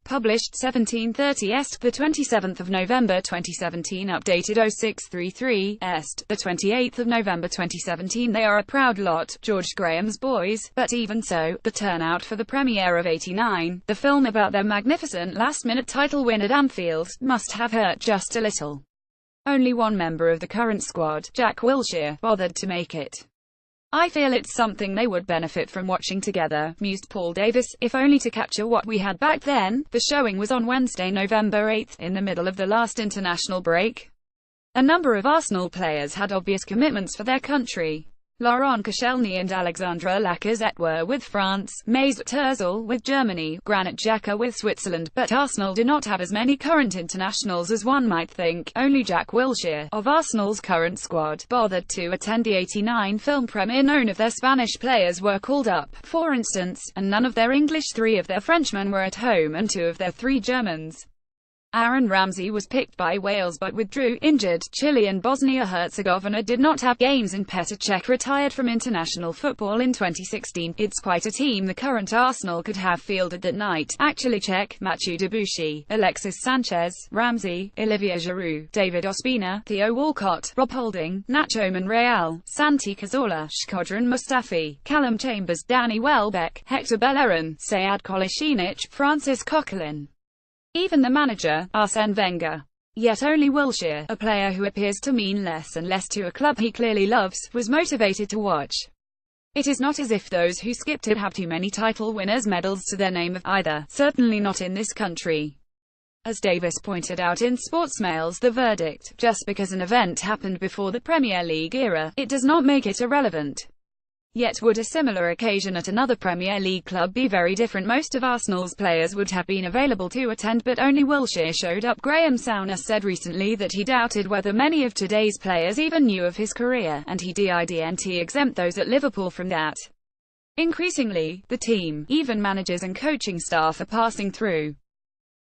published 1730 est, the 27th of November 2017, updated 0633 est, the 28th of November 2017. They are a proud lot, George Graham's boys, but even so, the turnout for the premiere of '89, the film about their magnificent last-minute title win at Anfield, must have hurt just a little. Only one member of the current squad, Jack Wilshere, bothered to make it. "I feel it's something they would benefit from watching together," mused Paul Davis, "if only to capture what we had back then." The showing was on Wednesday, November 8, in the middle of the last international break. A number of Arsenal players had obvious commitments for their country. Laurent Koscielny and Alexandre Lacazette were with France, Mesut Ozil with Germany, Granit Xhaka with Switzerland, but Arsenal do not have as many current internationals as one might think. Only Jack Wilshere, of Arsenal's current squad, bothered to attend the '89 film premiere. None of their Spanish players were called up, for instance, and none of their English. 3 of their Frenchmen were at home and 2 of their 3 Germans. Aaron Ramsey was picked by Wales but withdrew, injured. Chile and Bosnia-Herzegovina did not have games, and Petr Cech retired from international football in 2016. It's quite a team the current Arsenal could have fielded that night. Actually, Cech, Mathieu Debuchy, Alexis Sanchez, Ramsey, Olivier Giroud, David Ospina, Theo Walcott, Rob Holding, Nacho Monreal, Santi Cazorla, Shkodran Mustafi, Callum Chambers, Danny Welbeck, Hector Bellerin, Sead Kolasinac, Francis Coquelin. Even the manager, Arsène Wenger. Yet only Wilshere, a player who appears to mean less and less to a club he clearly loves, was motivated to watch. It is not as if those who skipped it have too many title winners' medals to their name either, certainly not in this country. As Davis pointed out in Sportsmail's The Verdict, just because an event happened before the Premier League era, it does not make it irrelevant. Yet would a similar occasion at another Premier League club be very different? Most of Arsenal's players would have been available to attend, but only Wilshere showed up. Graham Souness said recently that he doubted whether many of today's players even knew of his career, and he didn't exempt those at Liverpool from that. Increasingly, the team, even managers and coaching staff, are passing through.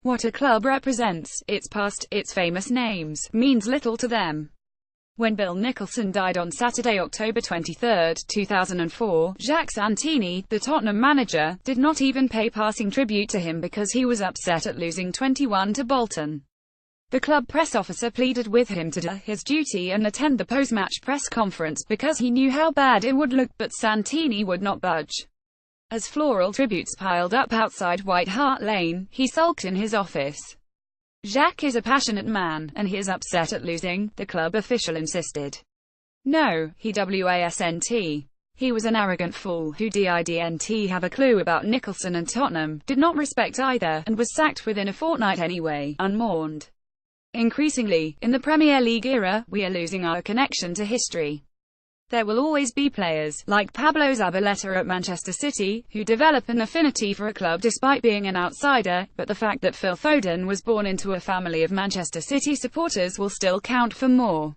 What a club represents, its past, its famous names, means little to them. When Bill Nicholson died on Saturday, October 23, 2004, Jacques Santini, the Tottenham manager, did not even pay passing tribute to him because he was upset at losing 21 to Bolton. The club press officer pleaded with him to do his duty and attend the post-match press conference because he knew how bad it would look, but Santini would not budge. As floral tributes piled up outside White Hart Lane, he sulked in his office. Jacques is a passionate man, and he is upset at losing, the club official insisted. No, he wasn't. He was an arrogant fool who didn't have a clue about Nicholson and Tottenham, did not respect either, and was sacked within a fortnight anyway, unmourned. Increasingly, in the Premier League era, we are losing our connection to history. There will always be players, like Pablo Zabaleta at Manchester City, who develop an affinity for a club despite being an outsider, but the fact that Phil Foden was born into a family of Manchester City supporters will still count for more.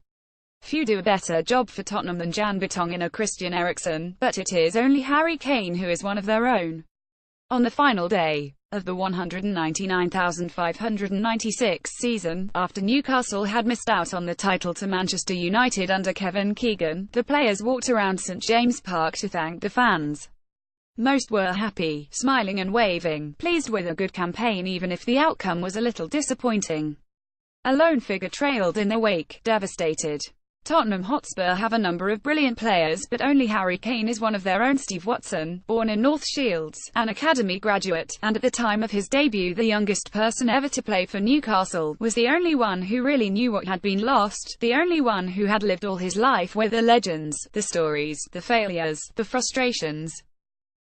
Few do a better job for Tottenham than Jan Vertonghen or Christian Eriksen, but it is only Harry Kane who is one of their own. On the final day of the 199,596 season, after Newcastle had missed out on the title to Manchester United under Kevin Keegan, the players walked around St James Park to thank the fans. Most were happy, smiling and waving, pleased with a good campaign even if the outcome was a little disappointing. A lone figure trailed in their wake, devastated. Tottenham Hotspur have a number of brilliant players, but only Harry Kane is one of their own. Steve Watson, born in North Shields, an academy graduate, and at the time of his debut the youngest person ever to play for Newcastle, was the only one who really knew what had been lost, the only one who had lived all his life with the legends, the stories, the failures, the frustrations.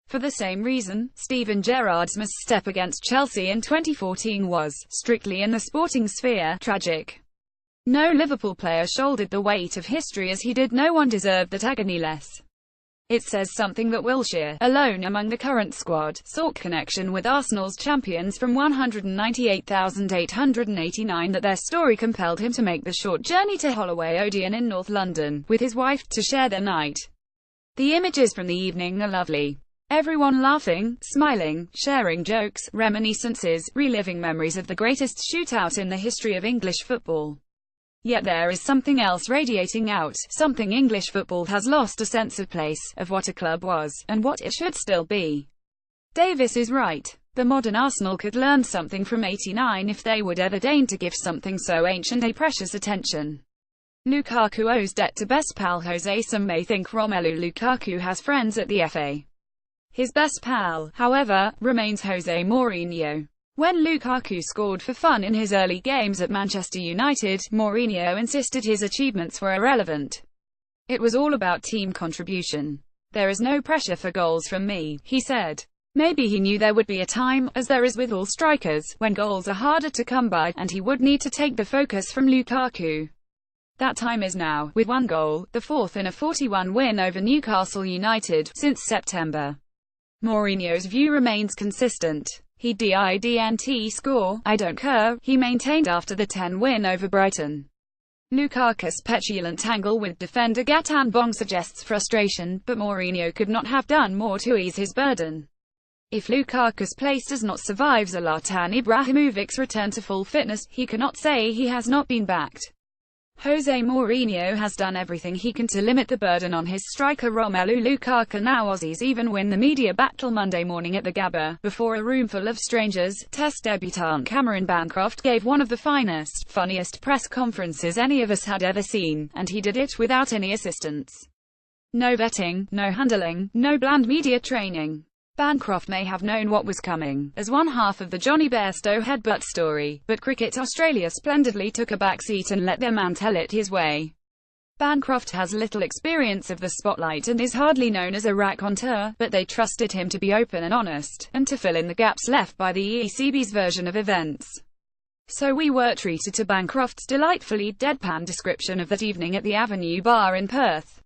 For the same reason, Steven Gerrard's misstep against Chelsea in 2014 was, strictly in the sporting sphere, tragic. No Liverpool player shouldered the weight of history as he did. No one deserved that agony less. It says something that Wilshere, alone among the current squad, sought connection with Arsenal's champions from 198,889, that their story compelled him to make the short journey to Holloway Odeon in North London, with his wife, to share their night. The images from the evening are lovely. Everyone laughing, smiling, sharing jokes, reminiscences, reliving memories of the greatest shootout in the history of English football. Yet there is something else radiating out, something. English football has lost a sense of place, of what a club was, and what it should still be. Davis is right. The modern Arsenal could learn something from '89 if they would ever deign to give something so ancient a precious attention. Lukaku owes debt to best pal Jose. Some may think Romelu Lukaku has friends at the FA. His best pal, however, remains Jose Mourinho. When Lukaku scored for fun in his early games at Manchester United, Mourinho insisted his achievements were irrelevant. It was all about team contribution. "There is no pressure for goals from me," he said. Maybe he knew there would be a time, as there is with all strikers, when goals are harder to come by, and he would need to take the focus from Lukaku. That time is now, with one goal, the fourth in a 4-1 win over Newcastle United, since September. Mourinho's view remains consistent. He didn't score, I don't care, he maintained after the 10 win over Brighton. Lukaku's petulant angle with defender Gatan Bong suggests frustration, but Mourinho could not have done more to ease his burden. If Lukaku's place does not survive Zlatan Ibrahimovic's return to full fitness, he cannot say he has not been backed. Jose Mourinho has done everything he can to limit the burden on his striker Romelu Lukaku. Now Aussies even win the media battle Monday morning at the Gabba, before a room full of strangers. Test debutant Cameron Bancroft gave one of the finest, funniest press conferences any of us had ever seen, and he did it without any assistance. No vetting, no handling, no bland media training. Bancroft may have known what was coming, as one half of the Johnny Bairstow headbutt story, but Cricket Australia splendidly took a backseat and let their man tell it his way. Bancroft has little experience of the spotlight and is hardly known as a raconteur, but they trusted him to be open and honest, and to fill in the gaps left by the ECB's version of events. So we were treated to Bancroft's delightfully deadpan description of that evening at the Avenue Bar in Perth,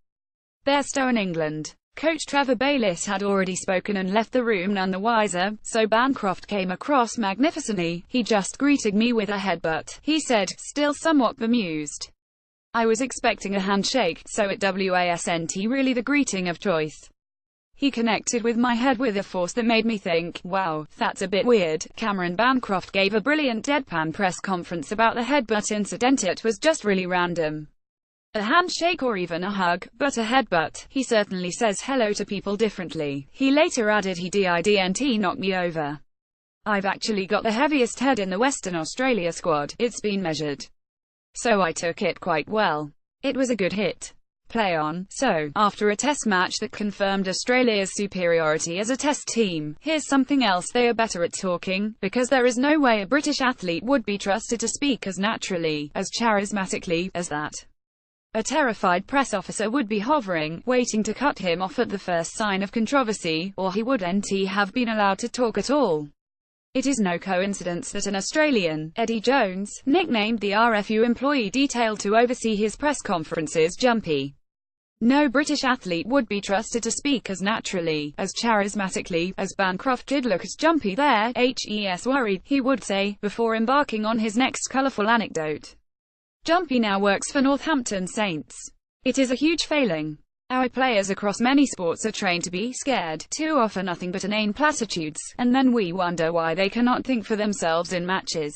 Bairstow in England. Coach Trevor Bayliss had already spoken and left the room none the wiser, so Bancroft came across magnificently. "He just greeted me with a headbutt," he said, still somewhat bemused. "I was expecting a handshake, so it wasn't really the greeting of choice. He connected with my head with a force that made me think, wow, that's a bit weird." Cameron Bancroft gave a brilliant deadpan press conference about the headbutt incident. "It was just really random. A handshake or even a hug, but a headbutt. He certainly says hello to people differently." He later added, "He didn't knock me over. I've actually got the heaviest head in the Western Australia squad, it's been measured. So I took it quite well. It was a good hit. Play on." So, after a test match that confirmed Australia's superiority as a test team, here's something else: they are better at talking, because there is no way a British athlete would be trusted to speak as naturally, as charismatically, as that. A terrified press officer would be hovering, waiting to cut him off at the first sign of controversy, or he wouldn't have been allowed to talk at all. It is no coincidence that an Australian, Eddie Jones, nicknamed the RFU employee detailed to oversee his press conferences Jumpy. No British athlete would be trusted to speak as naturally, as charismatically, as Bancroft did. "Look at Jumpy there, he's worried," he would say, before embarking on his next colourful anecdote. "Jumpy now works for Northampton Saints. It is a huge failing. Our players across many sports are trained to be scared, to offer nothing but inane platitudes, and then we wonder why they cannot think for themselves in matches."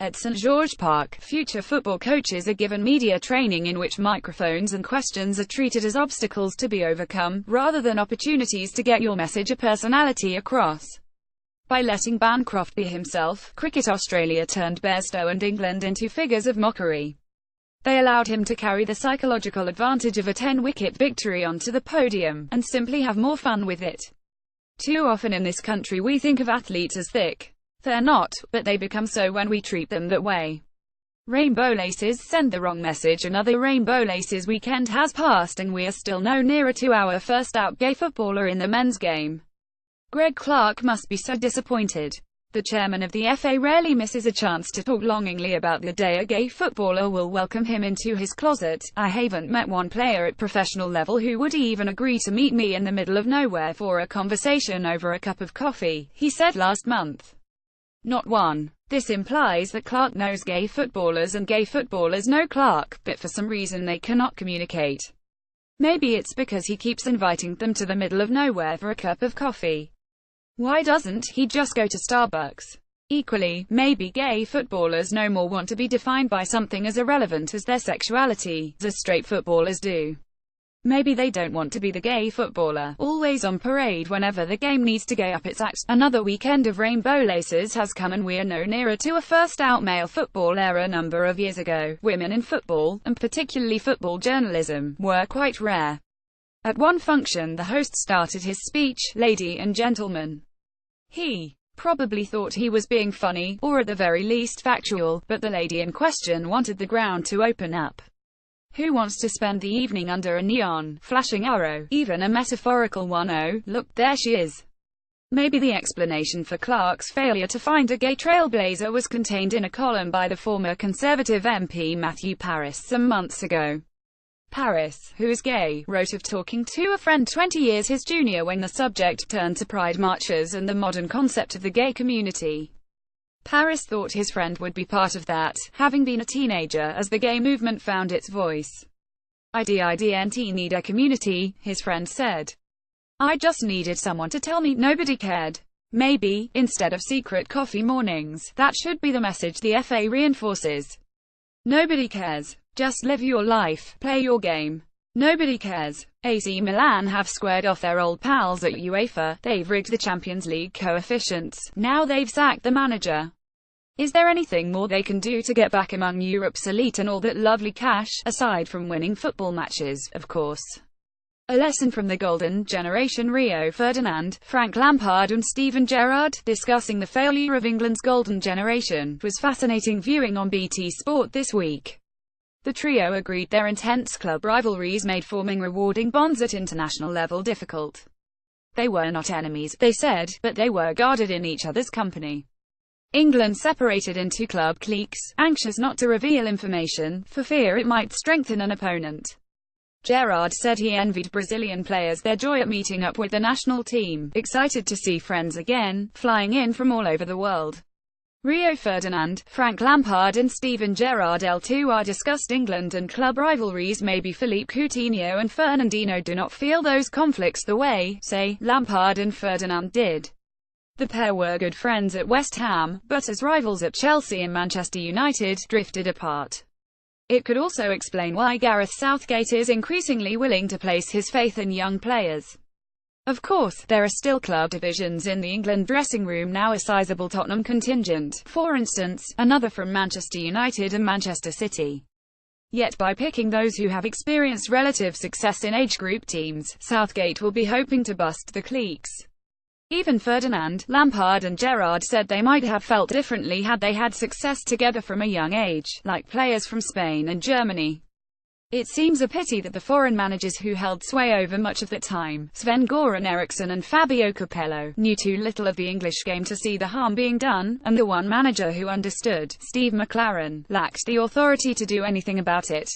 At St George Park, future football coaches are given media training in which microphones and questions are treated as obstacles to be overcome, rather than opportunities to get your message or personality across. By letting Bancroft be himself, Cricket Australia turned Bairstow and England into figures of mockery. They allowed him to carry the psychological advantage of a 10-wicket victory onto the podium, and simply have more fun with it. Too often in this country we think of athletes as thick. They're not, but they become so when we treat them that way. Rainbow laces send the wrong message. Another Rainbow Laces weekend has passed and we are still no nearer to our first out gay footballer in the men's game. Greg Clark must be so disappointed. The chairman of the FA rarely misses a chance to talk longingly about the day a gay footballer will welcome him into his closet. "I haven't met one player at professional level who would even agree to meet me in the middle of nowhere for a conversation over a cup of coffee," he said last month. Not one. This implies that Clark knows gay footballers and gay footballers know Clark, but for some reason they cannot communicate. Maybe it's because he keeps inviting them to the middle of nowhere for a cup of coffee. Why doesn't he just go to Starbucks? Equally, maybe gay footballers no more want to be defined by something as irrelevant as their sexuality, as straight footballers do. Maybe they don't want to be the gay footballer, always on parade whenever the game needs to gay up its act. Another weekend of rainbow laces has come, and we're no nearer to a first-out male football era. A number of years ago, women in football, and particularly football journalism, were quite rare. At one function, the host started his speech, "Lady and gentlemen." He probably thought he was being funny, or at the very least factual, but the lady in question wanted the ground to open up. Who wants to spend the evening under a neon, flashing arrow, even a metaphorical one? Oh, look, there she is. Maybe the explanation for Clark's failure to find a gay trailblazer was contained in a column by the former Conservative MP Matthew Parris some months ago. Parris, who is gay, wrote of talking to a friend 20 years his junior when the subject turned to pride marches and the modern concept of the gay community. Parris thought his friend would be part of that, having been a teenager as the gay movement found its voice. "I didn't need a community," his friend said. "I just needed someone to tell me nobody cared." Maybe, instead of secret coffee mornings, that should be the message the FA reinforces. Nobody cares. Just live your life, play your game. Nobody cares. AC Milan have squared off their old pals at UEFA, they've rigged the Champions League coefficients, now they've sacked the manager. Is there anything more they can do to get back among Europe's elite and all that lovely cash, aside from winning football matches, of course? A lesson from the golden generation: Rio Ferdinand, Frank Lampard and Steven Gerrard, discussing the failure of England's golden generation, was fascinating viewing on BT Sport this week. The trio agreed their intense club rivalries made forming rewarding bonds at international level difficult. They were not enemies, they said, but they were guarded in each other's company. England separated into club cliques, anxious not to reveal information, for fear it might strengthen an opponent. Gerrard said he envied Brazilian players their joy at meeting up with the national team, excited to see friends again, flying in from all over the world. Rio Ferdinand, Frank Lampard and Steven Gerrard L2R discussed England and club rivalries. Maybe Philippe Coutinho and Fernandinho do not feel those conflicts the way, say, Lampard and Ferdinand did. The pair were good friends at West Ham, but as rivals at Chelsea and Manchester United, drifted apart. It could also explain why Gareth Southgate is increasingly willing to place his faith in young players. Of course, there are still club divisions in the England dressing room now, a sizable Tottenham contingent, for instance, another from Manchester United and Manchester City. Yet by picking those who have experienced relative success in age group teams, Southgate will be hoping to bust the cliques. Even Ferdinand, Lampard and Gerrard said they might have felt differently had they had success together from a young age, like players from Spain and Germany. It seems a pity that the foreign managers who held sway over much of the time, Sven-Göran Eriksson and Fabio Capello, knew too little of the English game to see the harm being done, and the one manager who understood, Steve McClaren, lacked the authority to do anything about it.